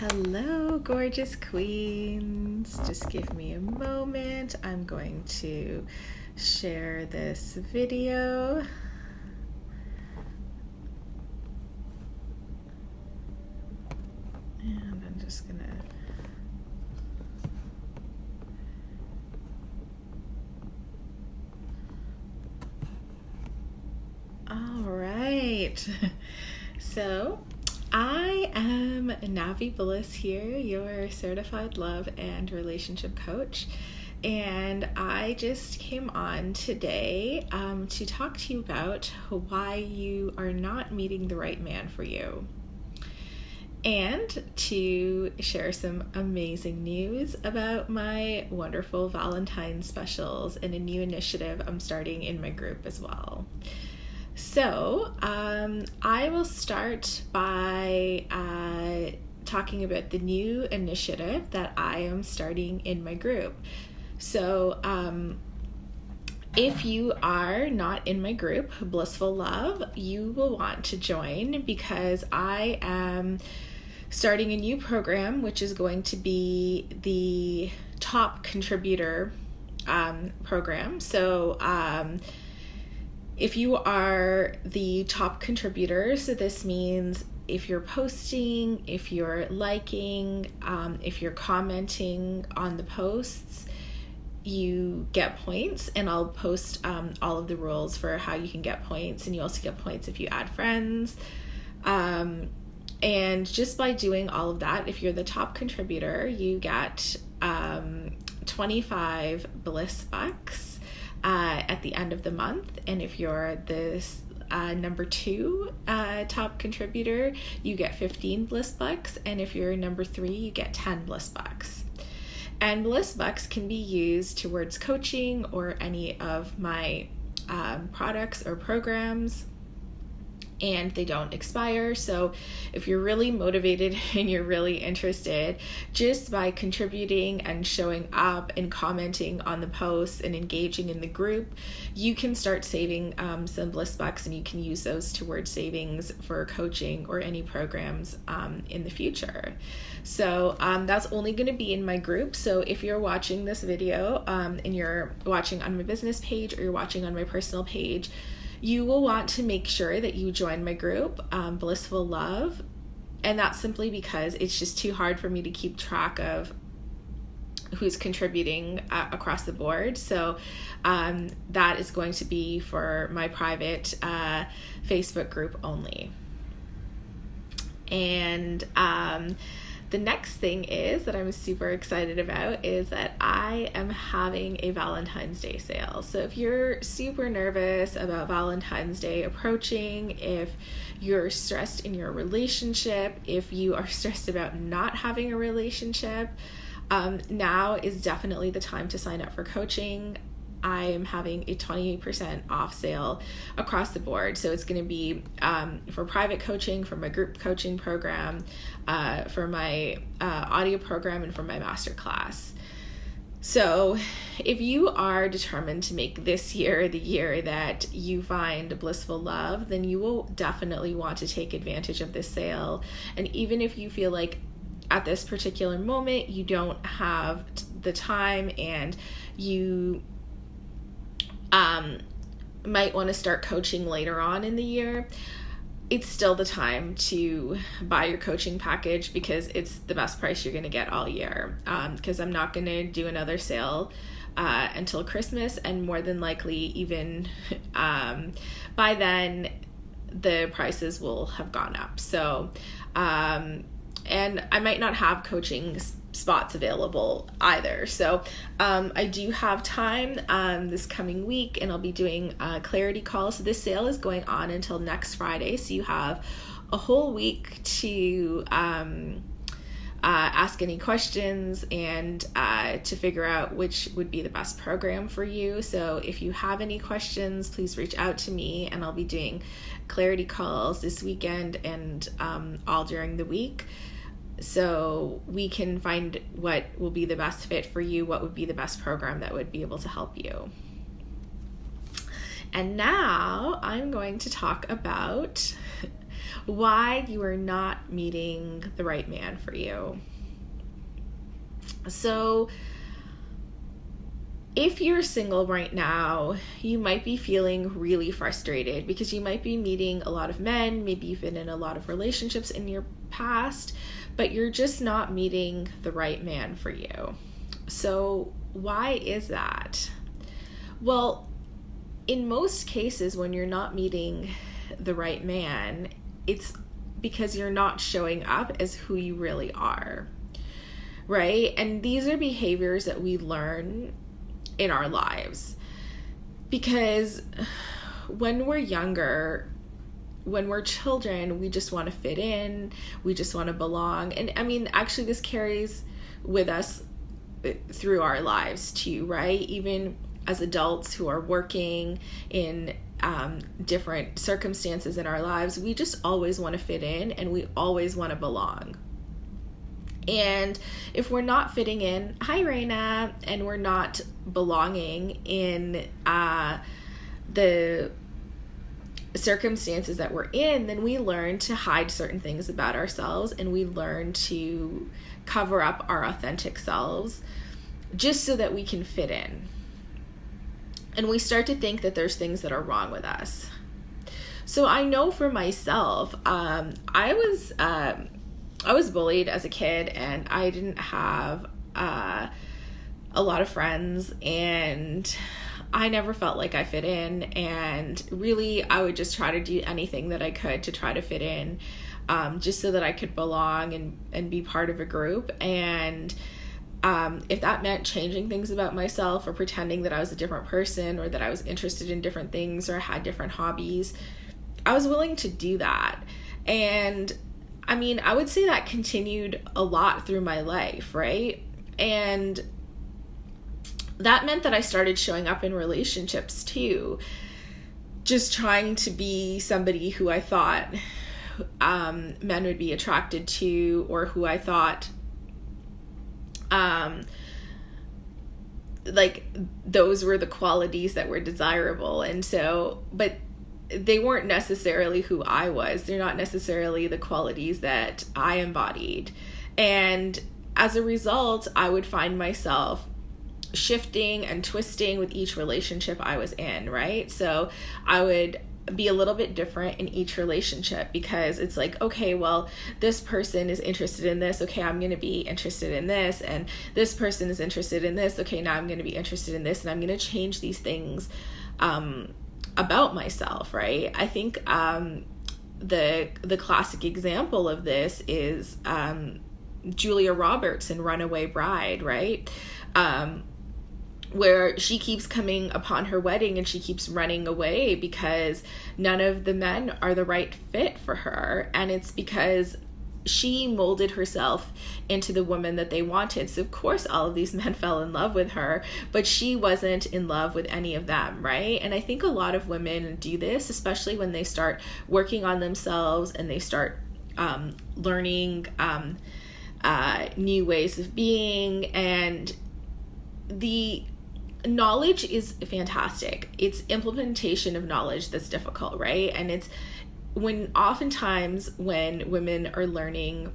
Hello, gorgeous queens. Just give me a moment. I'm going to share this video. And I'm just gonna all right. So I am Navi Bliss here, your certified love and relationship coach. And I just came on today to talk to you about why you are not meeting the right man for you. And to share some amazing news about my wonderful Valentine's specials and a new initiative I'm starting in my group as well. So I will start by talking about the new initiative that I am starting in my group. So if you are not in my group, Blissful Love, you will want to join because I am starting a new program, which is going to be the top contributor program. So if you are the top contributor, so this means if you're posting, if you're liking, if you're commenting on the posts, you get points, and I'll post all of the rules for how you can get points, and you also get points if you add friends. And just by doing all of that, if you're the top contributor, you get 25 Bliss Bucks at the end of the month. And if you're this number 2 top contributor, you get 15 Bliss Bucks. And if you're number 3, you get 10 Bliss Bucks. And Bliss Bucks can be used towards coaching or any of my products or programs, and they don't expire. So if you're really motivated and you're really interested, just by contributing and showing up and commenting on the posts and engaging in the group, you can start saving some Bliss Bucks, and you can use those towards savings for coaching or any programs in the future. So that's only going to be in my group. So if you're watching this video and you're watching on my business page or you're watching on my personal page, you will want to make sure that you join my group, Blissful Love. And that's simply because it's just too hard for me to keep track of who's contributing across the board. So that is going to be for my private Facebook group only. And the next thing is that I'm super excited about is that I am having a Valentine's Day sale. So if you're super nervous about Valentine's Day approaching, if you're stressed in your relationship, if you are stressed about not having a relationship, now is definitely the time to sign up for coaching. I am having a 20% off sale across the board. So it's going to be for private coaching, for my group coaching program, for my audio program, and for my masterclass. So if you are determined to make this year the year that you find Blissful Love, then you will definitely want to take advantage of this sale. And even if you feel like at this particular moment you don't have the time and you might want to start coaching later on in the year, it's still the time to buy your coaching package because it's the best price you're going to get all year. Because I'm not going to do another sale until Christmas, and more than likely even by then the prices will have gone up. So and I might not have coaching spots available either. So I do have time this coming week, and I'll be doing clarity calls. So this sale is going on until next Friday. So you have a whole week to ask any questions and to figure out which would be the best program for you. So if you have any questions, please reach out to me, and I'll be doing clarity calls this weekend and all during the week. So we can find what will be the best fit for you, what would be the best program that would be able to help you. And now I'm going to talk about why you are not meeting the right man for you. So if you're single right now, you might be feeling really frustrated because you might be meeting a lot of men, maybe you've been in a lot of relationships in your past, but you're just not meeting the right man for you. So why is that? Well, in most cases, when you're not meeting the right man, it's because you're not showing up as who you really are, right? And these are behaviors that we learn in our lives, because when we're younger, when we're children, we just want to fit in, we just want to belong. And I mean, actually this carries with us through our lives too, right? Even as adults who are working in different circumstances in our lives, we just always want to fit in and we always want to belong. And if we're not fitting in, hi Raina, and we're not belonging in the circumstances that we're in, then we learn to hide certain things about ourselves and we learn to cover up our authentic selves just so that we can fit in. And we start to think that there's things that are wrong with us. So I know for myself, I was bullied as a kid, and I didn't have a lot of friends, and I never felt like I fit in, and really I would just try to do anything that I could to try to fit in, just so that I could belong and be part of a group. And if that meant changing things about myself or pretending that I was a different person or that I was interested in different things or had different hobbies, I was willing to do that. And I mean, I would say that continued a lot through my life, right? And that meant that I started showing up in relationships too, just trying to be somebody who I thought men would be attracted to, or who I thought like those were the qualities that were desirable. And so, but they weren't necessarily who I was. They're not necessarily the qualities that I embodied. And as a result, I would find myself shifting and twisting with each relationship I was in, right? So I would be a little bit different in each relationship, because it's like, okay, well, this person is interested in this. Okay, I'm going to be interested in this. And this person is interested in this. Okay, now I'm going to be interested in this. And I'm going to change these things about myself, right? I think the classic example of this is Julia Roberts in Runaway Bride, right? Where she keeps coming upon her wedding and she keeps running away because none of the men are the right fit for her. And it's because she molded herself into the woman that they wanted. So of course all of these men fell in love with her, but she wasn't in love with any of them, right? And I think a lot of women do this, especially when they start working on themselves and they start learning new ways of being. And the knowledge is fantastic. It's implementation of knowledge that's difficult, right? And it's oftentimes when women are learning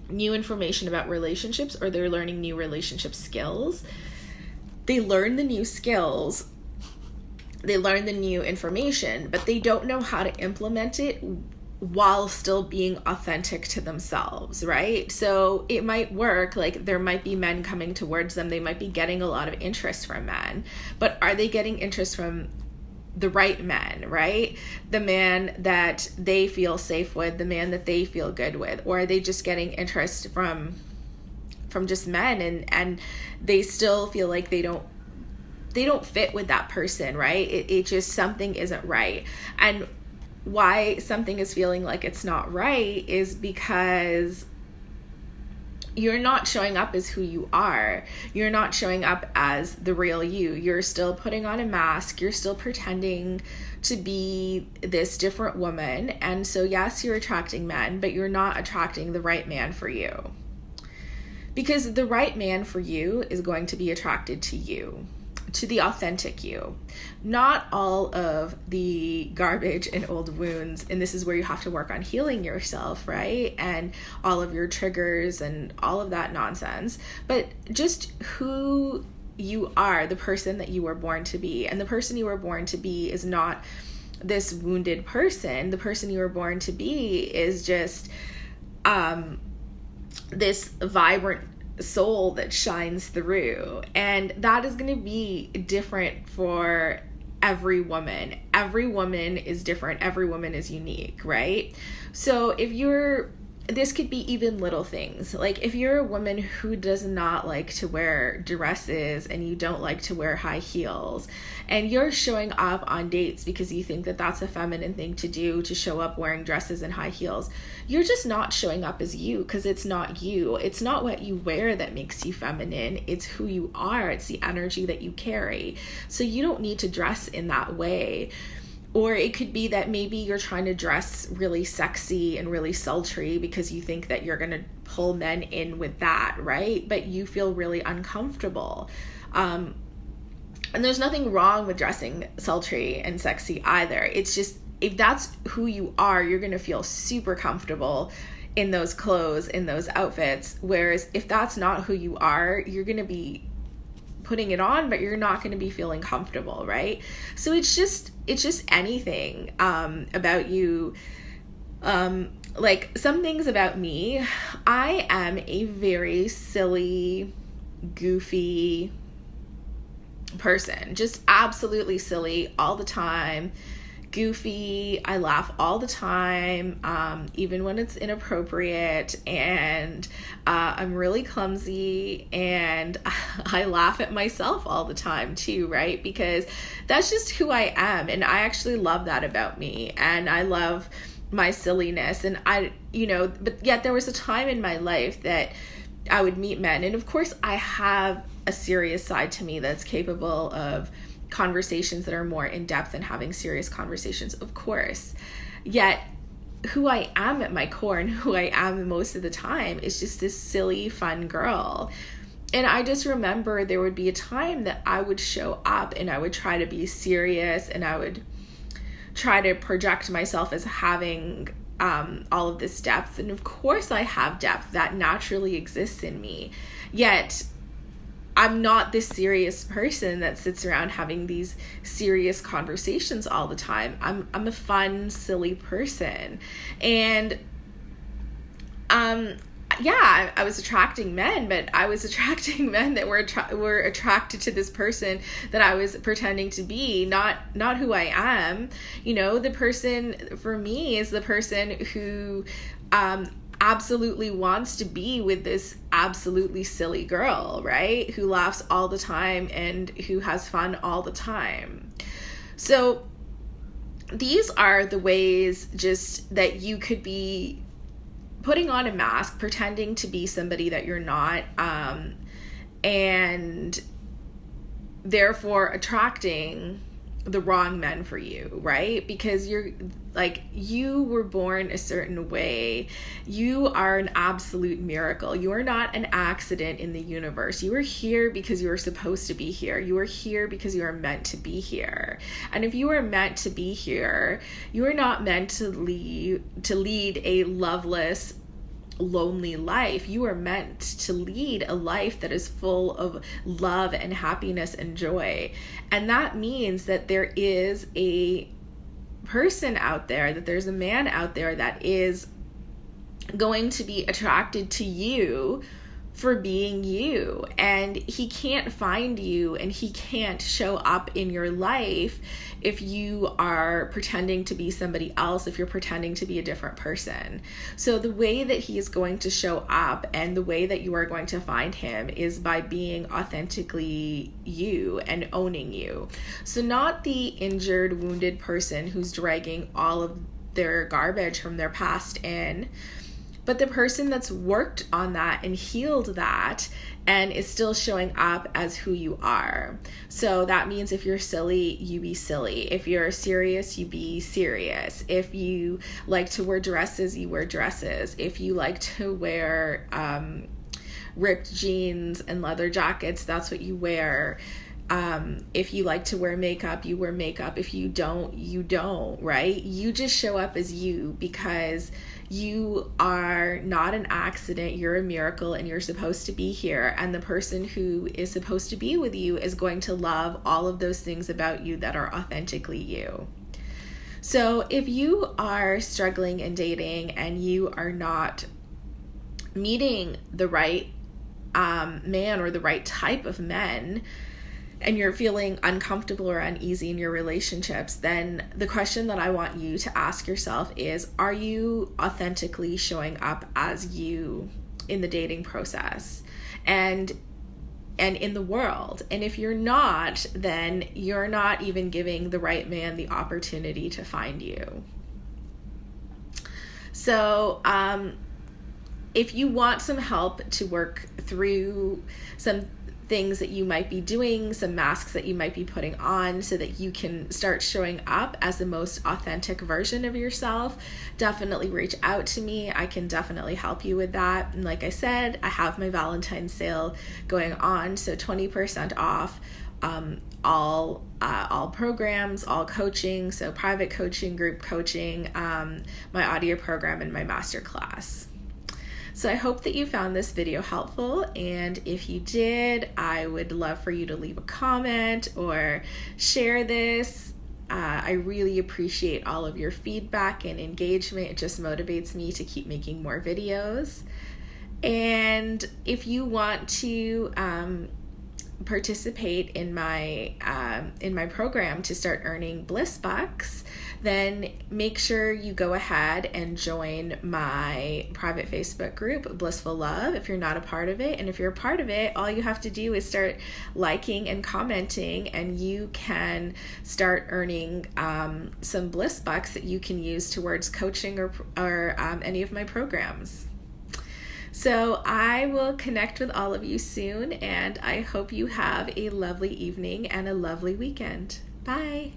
new information about relationships, or they're learning new relationship skills, they learn the new skills, they learn the new information, but they don't know how to implement it while still being authentic to themselves, right? So it might work, like there might be men coming towards them, they might be getting a lot of interest from men, but are they getting interest from the right men, right? The man that they feel safe with, the man that they feel good with, or are they just getting interest from just men and they still feel like they don't fit with that person, right? It just, something isn't right. And why something is feeling like it's not right is because you're not showing up as who you are. You're not showing up as the real you. You're still putting on a mask. You're still pretending to be this different woman. And so yes, you're attracting men, but you're not attracting the right man for you. Because the right man for you is going to be attracted to you. to the authentic you, not all of the garbage and old wounds. And this is where you have to work on healing yourself, right? And all of your triggers and all of that nonsense, but just who you are, the person that you were born to be. And the person you were born to be is not this wounded person. The person you were born to be is just this vibrant soul that shines through. And that is going to be different for every woman. Every woman is different. Every woman is unique, right? So this could be even little things. Like if you're a woman who does not like to wear dresses and you don't like to wear high heels, and you're showing up on dates because you think that that's a feminine thing to do, to show up wearing dresses and high heels, you're just not showing up as you, because it's not you. It's not what you wear that makes you feminine. It's who you are. It's the energy that you carry. So you don't need to dress in that way. Or it could be that maybe you're trying to dress really sexy and really sultry because you think that you're going to pull men in with that, right? But you feel really uncomfortable. And there's nothing wrong with dressing sultry and sexy either. It's just, if that's who you are, you're going to feel super comfortable in those clothes, in those outfits. Whereas if that's not who you are, you're going to be putting it on, but you're not going to be feeling comfortable, right? So it's just anything about you. Like some things about me, I am a very silly, goofy person, just absolutely silly all the time. Goofy. I laugh all the time, even when it's inappropriate, and I'm really clumsy, and I laugh at myself all the time too, right? Because that's just who I am, and I actually love that about me, and I love my silliness, and but yet there was a time in my life that I would meet men, and of course I have a serious side to me that's capable of conversations that are more in depth and having serious conversations, of course. Yet who I am at my core and who I am most of the time is just this silly, fun girl. And I just remember there would be a time that I would show up and I would try to be serious, and I would try to project myself as having all of this depth. And of course I have depth that naturally exists in me. Yet I'm not this serious person that sits around having these serious conversations all the time. I'm a fun, silly person. And I was attracting men, but I was attracting men that were attracted to this person that I was pretending to be, not who I am. The person for me is the person who absolutely wants to be with this absolutely silly girl, right? Who laughs all the time and who has fun all the time. So these are the ways just that you could be putting on a mask, pretending to be somebody that you're not, and therefore attracting the wrong men for you, right? Because you were born a certain way. You are an absolute miracle. You are not an accident in the universe. You are here because you are supposed to be here. You are here because you are meant to be here. And if you are meant to be here, you are not meant to lead a loveless, lonely life. You are meant to lead a life that is full of love and happiness and joy. And that means that there is a person out there, that there's a man out there that is going to be attracted to you for being you, and he can't find you and he can't show up in your life if you are pretending to be somebody else, if you're pretending to be a different person. So the way that he is going to show up and the way that you are going to find him is by being authentically you and owning you. So not the injured, wounded person who's dragging all of their garbage from their past in, but the person that's worked on that and healed that and is still showing up as who you are. So that means if you're silly, you be silly. If you're serious, you be serious. If you like to wear dresses, you wear dresses. If you like to wear ripped jeans and leather jackets, that's what you wear. If you like to wear makeup, you wear makeup. If you don't, you don't, right? You just show up as you, because you are not an accident. You're a miracle, and you're supposed to be here. And the person who is supposed to be with you is going to love all of those things about you that are authentically you. So if you are struggling in dating and you are not meeting the right man or the right type of men, and you're feeling uncomfortable or uneasy in your relationships, then the question that I want you to ask yourself is, are you authentically showing up as you in the dating process and in the world? And if you're not, then you're not even giving the right man the opportunity to find you. So, if you want some help to work through some things that you might be doing, some masks that you might be putting on, so that you can start showing up as the most authentic version of yourself, definitely reach out to me. I can definitely help you with that. And like I said, I have my Valentine's sale going on, so 20% off all programs, all coaching, so private coaching, group coaching, my audio program, and my masterclass. So I hope that you found this video helpful, and if you did, I would love for you to leave a comment or share this. I really appreciate all of your feedback and engagement. It just motivates me to keep making more videos. And if you want to participate in my program to start earning Bliss Bucks, then make sure you go ahead and join my private Facebook group, Blissful Love, if you're not a part of it. And if you're a part of it, all you have to do is start liking and commenting, and you can start earning some Bliss Bucks that you can use towards coaching or any of my programs. So I will connect with all of you soon, and I hope you have a lovely evening and a lovely weekend. Bye.